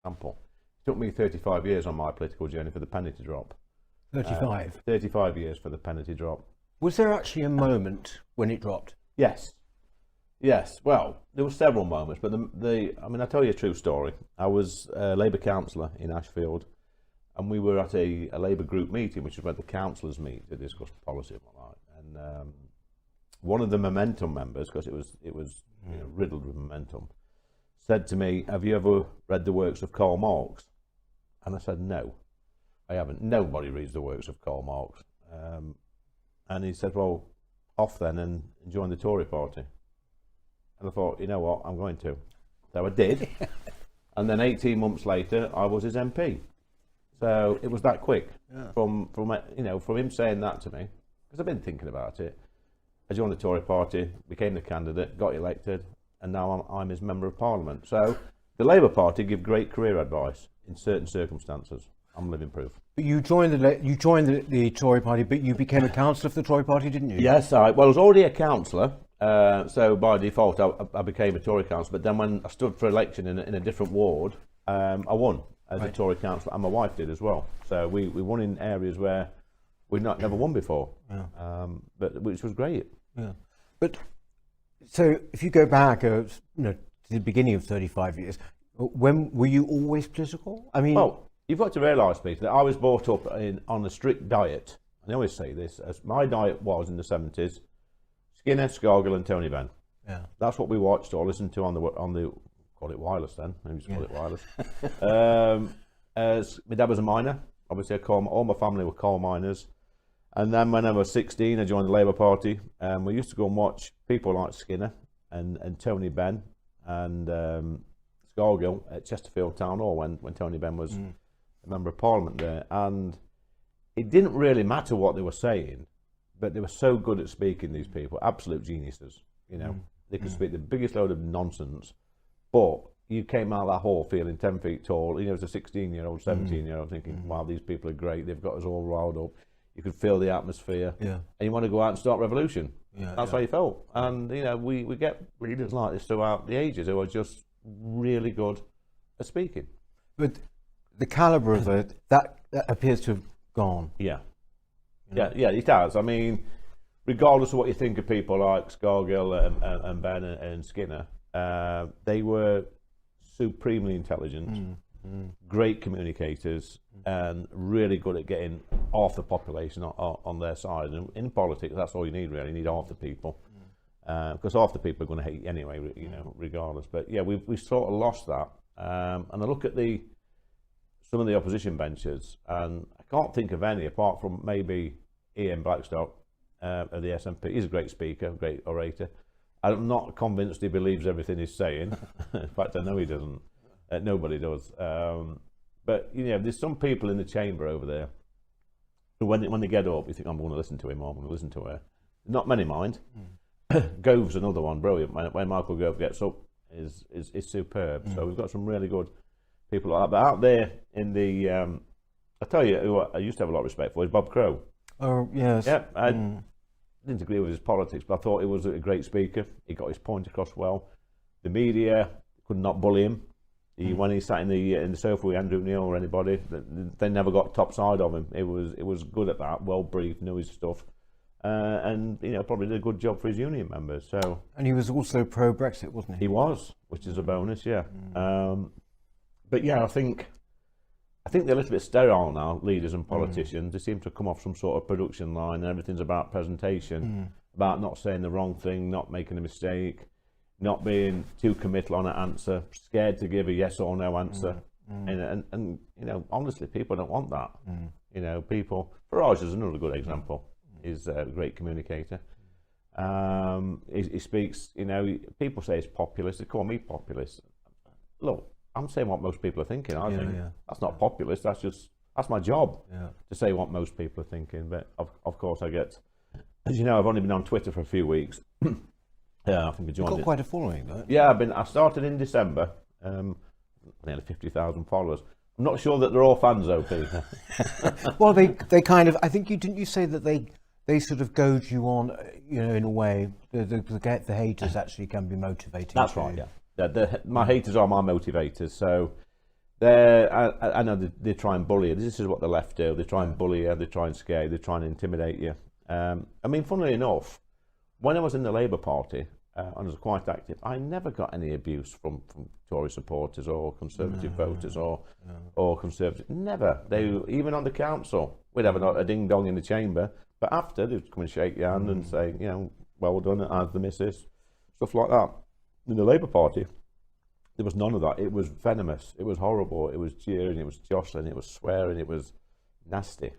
example. It took me 35 years on my political journey for the penny to drop. 35. 35 years for the penny to drop. Was there actually a moment when it dropped? Yes. Yes. Well, there were several moments, but I'll tell you a true story. I was a Labour councillor in Ashfield, and we were at a Labour group meeting, which is where the councillors meet to discuss policy and whatnot. And one of the Momentum members, because it was riddled with momentum, said to me, "Have you ever read the works of Karl Marx?" And I said, "No, I haven't. Nobody reads the works of Karl Marx." And he said, "Well, off then and join the Tory party." And I thought, you know what, I'm going to. So I did. And then 18 months later, I was his MP. So it was that quick. Yeah. From him saying that to me, because I've been thinking about it. I joined the Tory party, became the candidate, got elected, and now I'm his member of Parliament. So the Labour Party give great career advice in certain circumstances. I'm living proof. But you joined the Tory party, but you became a councillor for the Tory party, didn't you? Yes, I was already a councillor, so by default I became a Tory councillor. But then when I stood for election in a different ward, I won as a Tory councillor, and my wife did as well. So we won in areas where we'd never won before, but which was great. Yeah. But so if you go back, to the beginning of 35 years, when were you always political? I mean, well, you've got to realise, Peter, that I was brought up on a strict diet. I always say this, as my diet was in the 70s, Skinner, Scargill and Tony Benn. Yeah. That's what we watched or listened to on the call it wireless then, maybe just call it wireless. As my dad was a miner, obviously all my family were coal miners. And then when I was 16, I joined the Labour Party. We used to go and watch people like Skinner and Tony Benn and Scargill at Chesterfield Town Hall when Tony Benn was a member of Parliament there. And it didn't really matter what they were saying, but they were so good at speaking, these people, absolute geniuses. They could speak the biggest load of nonsense, but you came out of that hall feeling 10 feet tall. As a 16-year-old, 17-year-old, thinking, wow, these people are great. They've got us all riled up. You could feel the atmosphere, and you want to go out and start revolution. That's how you felt. And we get leaders like this throughout the ages who are just really good at speaking. But the calibre of it that appears to have gone. Yeah, it has. I mean, regardless of what you think of people like Scargill and Benn and Skinner, they were supremely intelligent. Great communicators and really good at getting half the population on their side. And in politics, that's all you need, really. You need half the people, because half the people are going to hate you anyway, regardless. But yeah, we've sort of lost that. And I look at some of the opposition benches, and I can't think of any apart from maybe Ian Blackstock of the SNP. He's a great speaker, great orator. I'm not convinced he believes everything he's saying. In fact, I know he doesn't. Nobody does. But there's some people in the chamber over there who, when they get up, you think, I'm going to listen to him or I'm going to listen to her. Not many mind. Gove's another one, brilliant. When Michael Gove gets up, is superb. So we've got some really good people like that. But out there in the, I tell you, who I used to have a lot of respect for is Bob Crow. Oh yes. Yeah, I didn't agree with his politics, but I thought he was a great speaker. He got his point across well. The media could not bully him. When he sat in the sofa with Andrew Neil or anybody, they never got top side of him. It was good at that, well briefed, knew his stuff, and probably did a good job for his union members. So. And he was also pro Brexit, wasn't he? He was, which is a bonus, yeah. But yeah, I think they're a little bit sterile now, leaders and politicians. They seem to come off some sort of production line, and everything's about presentation, about not saying the wrong thing, not making a mistake. Not being too committal on an answer, scared to give a yes or no answer, and honestly, people don't want that. People. Farage is another good example. He's a great communicator. He speaks. People say he's populist. They call me populist. Look, I'm saying what most people are thinking. I think that's not populist. That's my job to say what most people are thinking. But of course, I get. As you know, I've only been on Twitter for a few weeks. Yeah, I think I joined. You've got quite a following, though. Yeah, I started in December. Nearly 50,000 followers. I'm not sure that they're all fans, though, Peter. Well, they kind of. I think didn't you say that they sort of goad you on, in a way. The haters actually can be motivating. That's right. Yeah. My haters are my motivators. So I know they try and bully you. This is what the left do. They try and bully you, they try and scare you, they try and intimidate you. I mean, funnily enough, when I was in the Labour Party, and I was quite active, I never got any abuse from Tory supporters or Conservative voters or Conservative. Never. They even on the council, we'd have a ding dong in the chamber, but after they'd come and shake your hand and say, you know, well done, as the missus, stuff like that. In the Labour Party, there was none of that. It was venomous. It was horrible. It was jeering. It was jostling. It was swearing. It was nasty.